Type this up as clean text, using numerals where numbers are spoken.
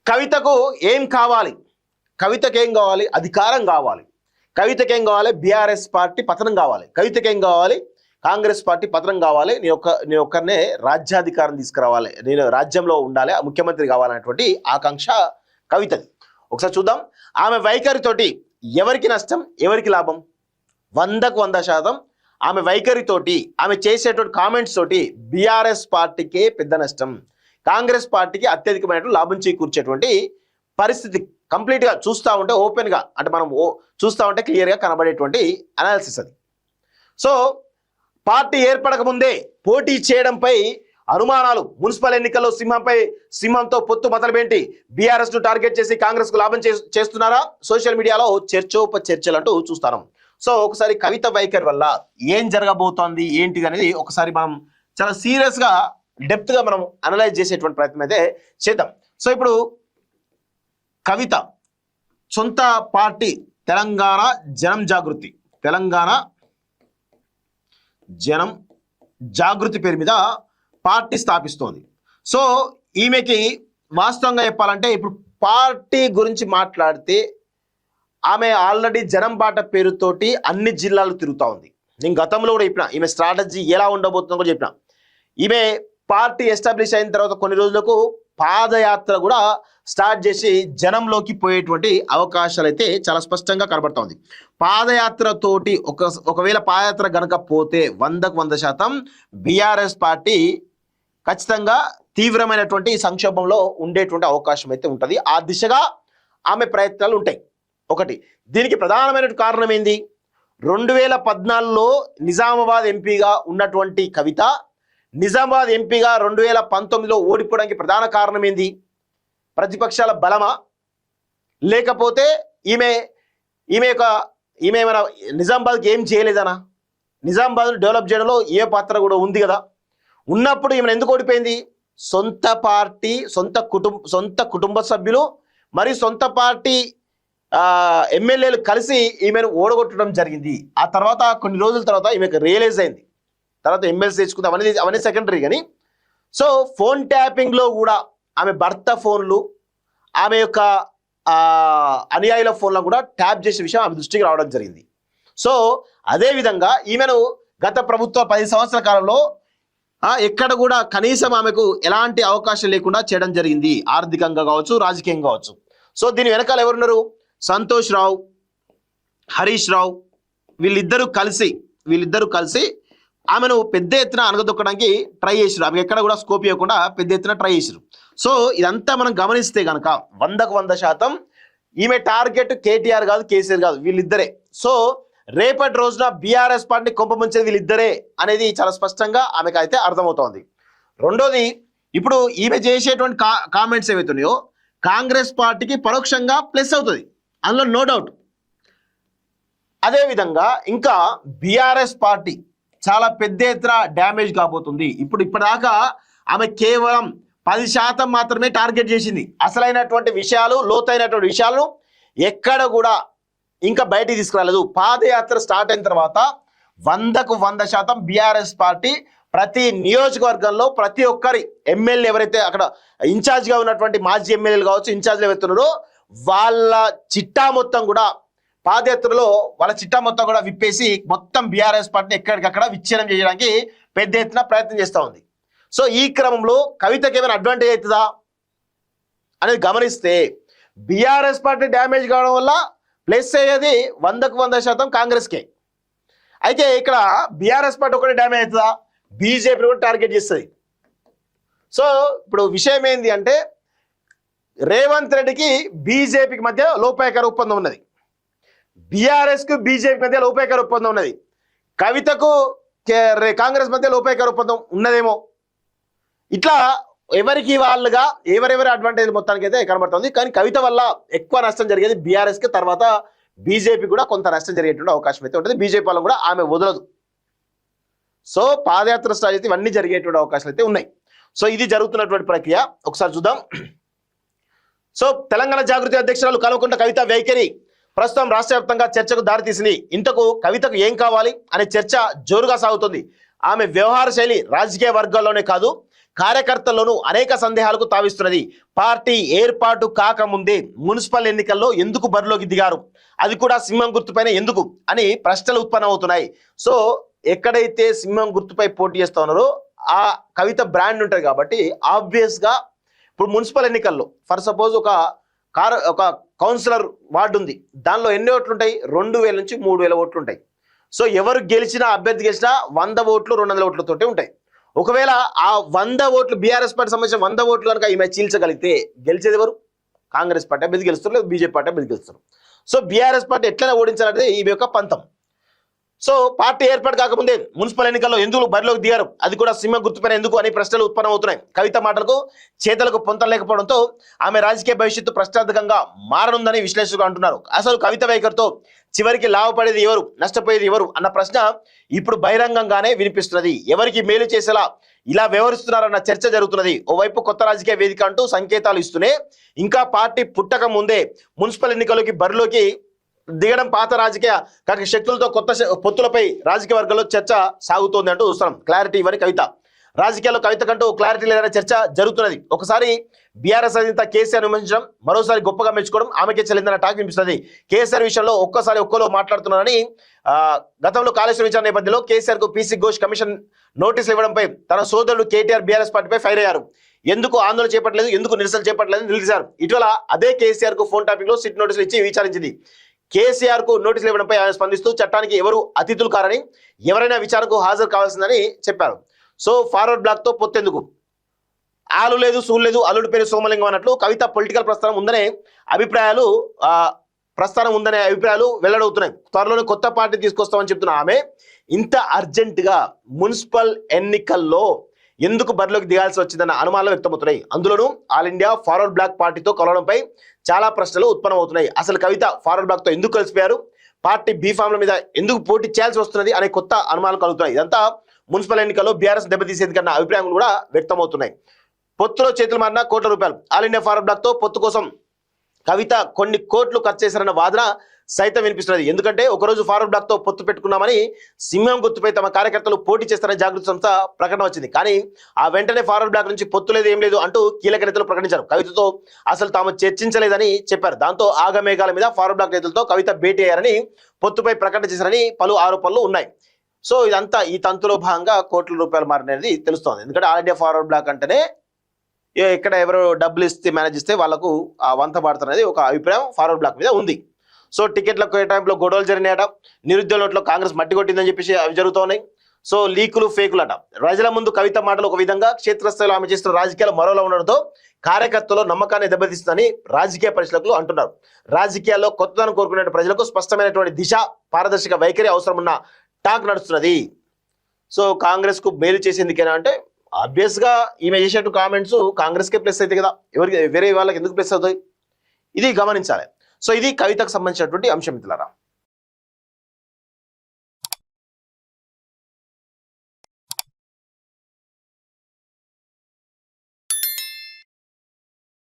కవితకు ఏం కావాలి? కవితకి ఏం కావాలి? అధికారం కావాలి. కవితకి ఏం కావాలి? బీఆర్ఎస్ పార్టీ పతనం కావాలి. కవితకి ఏం కావాలి? కాంగ్రెస్ పార్టీ పతనం కావాలి. నీ ఒక్కరినే రాజ్యాధికారం తీసుకురావాలి, నేను రాజ్యంలో ఉండాలి, ముఖ్యమంత్రి కావాలనేటువంటి ఆకాంక్ష కవితది. ఒకసారి చూద్దాం. ఆమె వైఖరితోటి ఎవరికి నష్టం, ఎవరికి లాభం? 100కు 100% ఆమె వైఖరితోటి, ఆమె చేసేటువంటి కామెంట్స్ తోటి బీఆర్ఎస్ పార్టీకే పెద్ద నష్టం, కాంగ్రెస్ పార్టీకి అత్యధికమైనటువంటి లాభం చేకూర్చేటువంటి పరిస్థితి కంప్లీట్గా చూస్తూ ఉంటే, ఓపెన్గా అంటే మనం చూస్తూ ఉంటే క్లియర్గా కనబడేటువంటి అనాలిసిస్ అది. సో పార్టీ ఏర్పడక ముందే పోటీ చేయడంపై అనుమానాలు, మున్సిపల్ ఎన్నికల్లో సింహంతో పొత్తు మొదలుపెట్టి బీఆర్ఎస్ ను టార్గెట్ చేసి కాంగ్రెస్ కు లాభం చేస్తున్నారా? సోషల్ మీడియాలో చర్చలు అంటూ చూస్తాం. సో ఒకసారి కవిత వైఖరి వల్ల ఏం జరగబోతోంది ఏంటి అనేది ఒకసారి మనం చాలా సీరియస్ గా డెప్త్ గా మనం అనలైజ్ చేసేటువంటి ప్రయత్నం అయితే చేద్దాం. సో ఇప్పుడు కవిత సొంత పార్టీ తెలంగాణ జనం జాగృతి పేరు మీద పార్టీ స్థాపిస్తోంది. సో ఈమెకి వాస్తవంగా చెప్పాలంటే ఇప్పుడు పార్టీ గురించి మాట్లాడితే ఆమె ఆల్రెడీ జనం బాట పేరుతోటి అన్ని జిల్లాలు తిరుగుతూ ఉంది. నేను గతంలో కూడా చెప్పిన ఈమె స్ట్రాటజీ ఎలా ఉండబోతుందో కూడా చెప్పిన. ఈమె పార్టీ ఎస్టాబ్లిష్ అయిన తర్వాత కొన్ని రోజులకు పాదయాత్ర కూడా స్టార్ట్ చేసి జనంలోకి పోయేటువంటి అవకాశాలు అయితే చాలా స్పష్టంగా కనబడుతోంది. పాదయాత్రతోటి ఒకవేళ పాదయాత్ర గనక పోతే 100కు 100% బీఆర్ఎస్ పార్టీ ఖచ్చితంగా తీవ్రమైనటువంటి సంక్షోభంలో ఉండేటువంటి అవకాశం అయితే ఉంటుంది. ఆ దిశగా ఆమె ప్రయత్నాలు ఉంటాయి. ఒకటి, దీనికి ప్రధానమైన కారణం ఏంది? 2014లో నిజామాబాద్ ఎంపీగా ఉన్నటువంటి కవిత నిజామాబాద్ ఎంపీగా 2019లో ఓడిపోవడానికి ప్రధాన కారణం ఏంది? ప్రతిపక్షాల బలమా, లేకపోతే ఈమె ఏమైనా నిజామాబాద్కి ఏం చేయలేదనా? నిజామాబాద్ డెవలప్ చేయడంలో ఏ పాత్ర కూడా ఉంది కదా. ఉన్నప్పుడు ఈమెను ఎందుకు ఓడిపోయింది? సొంత పార్టీ, సొంత కుటుంబ సభ్యులు మరియు సొంత పార్టీ ఎమ్మెల్యేలు కలిసి ఈమెను ఓడగొట్టడం జరిగింది. ఆ తర్వాత కొన్ని రోజుల తర్వాత ఈమెకు రియలైజ్ అయింది. తర్వాత ఎమ్మెల్సీ తెచ్చుకుంది, అవన్నీ సెకండరీ. కానీ సో ఫోన్ ట్యాపింగ్లో కూడా ఆమె భర్త ఫోన్లు, ఆమె యొక్క అనుయాయుల ఫోన్లను కూడా ట్యాప్ చేసే విషయం ఆమె దృష్టికి రావడం జరిగింది. సో అదేవిధంగా ఈమెను గత ప్రభుత్వ 10 సంవత్సరాల కాలంలో ఎక్కడ కూడా కనీసం ఆమెకు ఎలాంటి అవకాశం లేకుండా చేయడం జరిగింది, ఆర్థికంగా కావచ్చు, రాజకీయంగా కావచ్చు. సో దీని వెనకాల ఎవరున్నారు? సంతోష్ రావు, హరీష్ రావు, వీళ్ళిద్దరూ కలిసి ఆమెను పెద్ద ఎత్తున అనగదొక్కడానికి ట్రై చేశారు. ఆమెకు ఎక్కడ కూడా స్కోప్ ఇవ్వకుండా పెద్ద ఎత్తున ట్రై చేశారు. సో ఇదంతా మనం గమనిస్తే కనుక 100కు 100% ఈమె టార్గెట్ కేటీఆర్ కాదు, కేసీఆర్ కాదు, వీళ్ళిద్దరే. సో రేపటి రోజున బీఆర్ఎస్ పార్టీ కొంపముంచేది వీళ్ళిద్దరే అనేది చాలా స్పష్టంగా ఆమెకు అయితే అర్థమవుతోంది. రెండోది, ఇప్పుడు ఈమె చేసేటువంటి కామెంట్స్ ఏవైతున్నాయో కాంగ్రెస్ పార్టీకి పరోక్షంగా ప్లస్ అవుతుంది, అందులో నో డౌట్. అదేవిధంగా ఇంకా బీఆర్ఎస్ పార్టీ చాలా పెద్ద ఎత్తున డ్యామేజ్ కాబోతుంది. ఇప్పటిదాకా ఆమె కేవలం 10% మాత్రమే టార్గెట్ చేసింది. అసలైనటువంటి విషయాలు, లోతైనటువంటి విషయాలను ఎక్కడ కూడా ఇంకా బయటికి తీసుకురాలేదు. పాదయాత్ర స్టార్ట్ అయిన తర్వాత 100కు 100% బీఆర్ఎస్ పార్టీ ప్రతి నియోజకవర్గంలో ప్రతి ఒక్కరి ఎమ్మెల్యే ఎవరైతే అక్కడ ఇన్ఛార్జ్గా ఉన్నటువంటి మాజీ ఎమ్మెల్యేలు కావచ్చు, ఇన్ఛార్జ్లు ఎవరుతున్నారో వాళ్ళ చిట్టా మొత్తం కూడా పాదయాత్రలో విప్పేసి మొత్తం బీఆర్ఎస్ పార్టీని ఎక్కడికక్కడ విచ్ఛిన్నం చేయడానికి పెద్ద ఎత్తున ప్రయత్నం చేస్తూ ఉంది. సో ఈ క్రమంలో కవితకి ఏమైనా అడ్వాంటేజ్ అవుతుందా అనేది గమనిస్తే బీఆర్ఎస్ పార్టీ డ్యామేజ్ కావడం వల్ల ప్లస్ అయ్యేది 100కు 100% కాంగ్రెస్కే. అయితే ఇక్కడ బీఆర్ఎస్ పార్టీ ఒకటి డ్యామేజ్ అవుతుందా? బీజేపీ కూడా టార్గెట్ చేస్తుంది. సో ఇప్పుడు విషయం ఏంటి అంటే రేవంత్ రెడ్డికి బీజేపీకి మధ్య లోపాయకార ఒప్పందం ఉన్నది, బీఆర్ఎస్కు బీజేపీ మధ్య లోపాయకార ఒప్పందం ఉన్నది, కవితకు కాంగ్రెస్ మధ్య లోపాయకార ఒప్పందం ఉన్నదేమో. ఇట్లా ఎవరికి వాళ్ళుగా ఎవరెవరి అడ్వాంటేజ్ మొత్తానికి అయితే కనబడుతుంది. కానీ కవిత వల్ల ఎక్కువ నష్టం జరిగేది బీఆర్ఎస్కి, తర్వాత బీజేపీ కూడా కొంత నష్టం జరిగేటువంటి అవకాశం అయితే ఉంటుంది. బీజేపీ వాళ్ళని కూడా ఆమె వదలదు. సో పాదయాత్ర స్టార్ట్ అయితే ఇవన్నీ జరిగేటువంటి అవకాశాలు అయితే ఉన్నాయి. సో ఇది జరుగుతున్నటువంటి ప్రక్రియ ఒకసారి చూద్దాం. సో తెలంగాణ జాగృతి అధ్యక్షురాలు కల్వకుంట్ల కవిత వైఖరి ప్రస్తుతం రాష్ట్ర వ్యాప్తంగా చర్చకు దారితీసింది. ఇంతకు కవితకు ఏం కావాలి అనే చర్చ జోరుగా సాగుతుంది. ఆమె వ్యవహార శైలి రాజకీయ వర్గాల్లోనే కాదు, కార్యకర్తల్లోనూ అనేక సందేహాలకు తావిస్తున్నది. పార్టీ ఏర్పాటు కాకముందే మున్సిపల్ ఎన్నికల్లో ఎందుకు బరిలోకి దిగారు, అది కూడా సింహం గుర్తుపైన ఎందుకు అని ప్రశ్నలు ఉత్పన్నమవుతున్నాయి. సో ఎక్కడైతే సింహం గుర్తుపై పోటీ చేస్తా ఉన్నారో ఆ కవిత బ్రాండ్ ఉంటుంది కాబట్టి ఆబ్వియస్ గా ఇప్పుడు మున్సిపల్ ఎన్నికల్లో ఫర్ సపోజ్ ఒక కౌన్సిలర్ వార్డు ఉంది, దానిలో ఎన్ని ఓట్లు ఉంటాయి? 2000 నుంచి 3000 ఓట్లు ఉంటాయి. సో ఎవరు గెలిచినా, అభ్యర్థి గెలిచినా 100 ఓట్లు 200 ఓట్లతోటే ఉంటాయి. ఒకవేళ ఆ 100 ఓట్లు బీఆర్ఎస్ పార్టీ సంబంధించిన 100 ఓట్లు కనుక ఈమె చీల్చగలిగితే గెలిచేది ఎవరు? కాంగ్రెస్ పార్టీ అభ్యర్థి గెలుస్తారు, లేదు బీజేపీ పార్టీ అభ్యర్థి గెలుస్తారు. సో బీఆర్ఎస్ పార్టీ ఎట్లయినా ఓడించాలంటే ఈమె యొక్క పంతం. సో పార్టీ ఏర్పాటు కాకముందే మున్సిపల్ ఎన్నికల్లో ఎందుకు బరిలోకి దిగారు, అది కూడా సింహ గుర్తుపైన ఎందుకు అని ప్రశ్నలు ఉత్పన్నమవుతున్నాయి. కవిత మాటలకు చేతలకు పొంతం లేకపోవడంతో ఆమె రాజకీయ భవిష్యత్తు ప్రశ్నార్థకంగా మారనుందని విశ్లేషకులు అంటున్నారు. అసలు కవిత వైఖరితో చివరికి లాభపడేది ఎవరు, నష్టపోయేది ఎవరు అన్న ప్రశ్న ఇప్పుడు బహిరంగంగానే వినిపిస్తున్నది. ఎవరికి మేలు చేసేలా ఇలా వ్యవహరిస్తున్నారన్న చర్చ జరుగుతున్నది. ఓవైపు కొత్త రాజకీయ వేదిక అంటూ సంకేతాలు ఇస్తూనే ఇంకా పార్టీ పుట్టక ముందే మున్సిపల్ ఎన్నికలకి బరిలోకి దిగడం పాత రాజకీయ శక్తులతో కొత్త పొత్తులపై రాజకీయ వర్గాల్లో చర్చ సాగుతోంది అంటూ చూస్తున్నాం. క్లారిటీ ఇవ్వని కవిత. రాజకీయాల్లో కవిత కంటూ క్లారిటీ లేదనే చర్చ జరుగుతున్నది. ఒకసారి బీఆర్ఎస్ అధినేత కేసీఆర్ విమర్శించడం, మరోసారి గొప్పగా మెచ్చుకోవడం ఆమెకే చెల్లిందన్న టాక్ వినిపిస్తుంది. కేసీఆర్ విషయంలో ఒక్కలో మాట్లాడుతున్నారని గతంలో కాళేశ్వరం విచారణ నేపథ్యంలో కేసీఆర్ కు పీసీ ఘోష్ కమిషన్ నోటీసులు ఇవ్వడంపై తన సోదరుడు కేటీఆర్ బీఆర్ఎస్ పార్టీపై ఫైర్ అయ్యారు. ఎందుకు ఆందోళన చేపట్టలేదు, ఎందుకు నిరసన చేపట్టలేదు నిలిచారు. ఇటీవల అదే కేసీఆర్ కు ఫోన్ టాపిక్ లో సిట్ నోటీసులు ఇచ్చి విచారించింది. కేసీఆర్ కు నోటీసులు ఇవ్వడంపై ఆయన స్పందిస్తూ చట్టానికి ఎవరు అతిథులు కారని, ఎవరైనా విచారణకు హాజరు కావాల్సిందని చెప్పారు. సో ఫార్వర్డ్ బ్లాక్ తో పొత్తెందుకు, ఆలు లేదు సూలు లేదు, అల్లుడి పేరు సోమలింగం అన్నట్లు కవిత పొలిటికల్ ప్రస్థానం ఉందనే అభిప్రాయాలు వెల్లడవుతున్నాయి. త్వరలోనే కొత్త పార్టీ తీసుకొస్తామని చెప్తున్న ఆమె ఇంత అర్జెంటుగా మున్సిపల్ ఎన్నికల్లో ఎందుకు బరిలోకి దిగాల్సి వచ్చిందన్న అనుమానాలు వ్యక్తమవుతున్నాయి. అందులోనూ ఆల్ ఇండియా ఫార్వర్డ్ బ్లాక్ పార్టీతో కలవడంపై చాలా ప్రశ్నలు ఉత్పన్నమవుతున్నాయి. అసలు కవిత ఫార్వర్డ్ బ్లాక్ తో ఎందుకు కలిసిపోయారు, పార్టీ బీఫామ్ల మీద ఎందుకు పోటీ చేయాల్సి వస్తున్నది అనే కొత్త అనుమానాలు కలుగుతున్నాయి. ఇదంతా మున్సిపల్ ఎన్నికల్లో బీఆర్ఎస్ దెబ్బతీసేది కన్నా అభిప్రాయాలు కూడా వ్యక్తమవుతున్నాయి. పొత్తులో చేతులు మారిన కోట్ల రూపాయలు. ఆల్ ఇండియా ఫార్వర్డ్ బ్లాక్ తో పొత్తు కోసం కవిత కొన్ని కోట్లు ఖర్చు చేశారన్న వాదన సైతం వినిపిస్తున్నది. ఎందుకంటే ఒకరోజు ఫార్వర్డ్ బ్లాక్ తో పొత్తు పెట్టుకున్నామని సింహం గుర్తుపై తమ కార్యకర్తలు పోటీ చేస్తారని జాగృతి సంస్థ ప్రకటన వచ్చింది. కానీ ఆ వెంటనే ఫార్వర్డ్ బ్లాక్ నుంచి పొత్తు లేదు, ఏం లేదు అంటూ కీలక నేతలు ప్రకటించారు. కవితతో అసలు తాము చర్చించలేదని చెప్పారు. దాంతో ఆగమేఘాల మీద ఫార్వర్డ్ బ్లాక్ నేతలతో కవిత భేటీ అయ్యారని, పొత్తుపై ప్రకటన చేశారని పలు ఆరోపణలు ఉన్నాయి. సో ఇదంతా ఈ తంతులో భాగంగా కోట్ల రూపాయలు మారినది తెలుస్తోంది. ఎందుకంటే ఆల్ ఇండియా ఫార్వర్డ్ బ్లాక్ అంటేనే ఇక్కడ ఎవరు డబ్బులు ఇస్తే మేనేజ్ ఇస్తే వాళ్ళకు ఆ వంత పడుతున్నది ఒక అభిప్రాయం ఫార్వర్డ్ బ్లాక్ మీద ఉంది. సో టికెట్ల కేటాయింపులో గొడవలు జరిగినాయట, నిరుద్యోగ నోట్లో కాంగ్రెస్ మట్టి కొట్టిందని చెప్పేసి అవి జరుగుతున్నాయి. సో లీకులు ఫేకులు అట. ప్రజల ముందు కవిత మాటలు ఒక విధంగా, క్షేత్రస్థాయిలో ఆమె చేస్తున్న రాజకీయాలు మరోలా ఉండడంతో కార్యకర్తల్లో నమ్మకాన్ని దెబ్బతీస్తుందని రాజకీయ పరిశీలకులు అంటున్నారు. రాజకీయాల్లో కొత్తదనం కోరుకునే ప్రజలకు స్పష్టమైనటువంటి దిశ, పారదర్శక వైఖరి అవసరం ఉన్న టాక్ నడుస్తున్నది. సో కాంగ్రెస్ కు మేలు చేసేందుకేనా అంటే ఆబ్వియస్ గా ఈమె చేసేట్టు కామెంట్స్ కాంగ్రెస్ కే ప్లస్ అయితే కదా, ఎవరికి వేరే వాళ్ళకి ఎందుకు ప్లస్ అవుతాయి, ఇది గమనించాలి. సో ఇది కవితకు సంబంధించినటువంటి అంశం మిత్రులారా.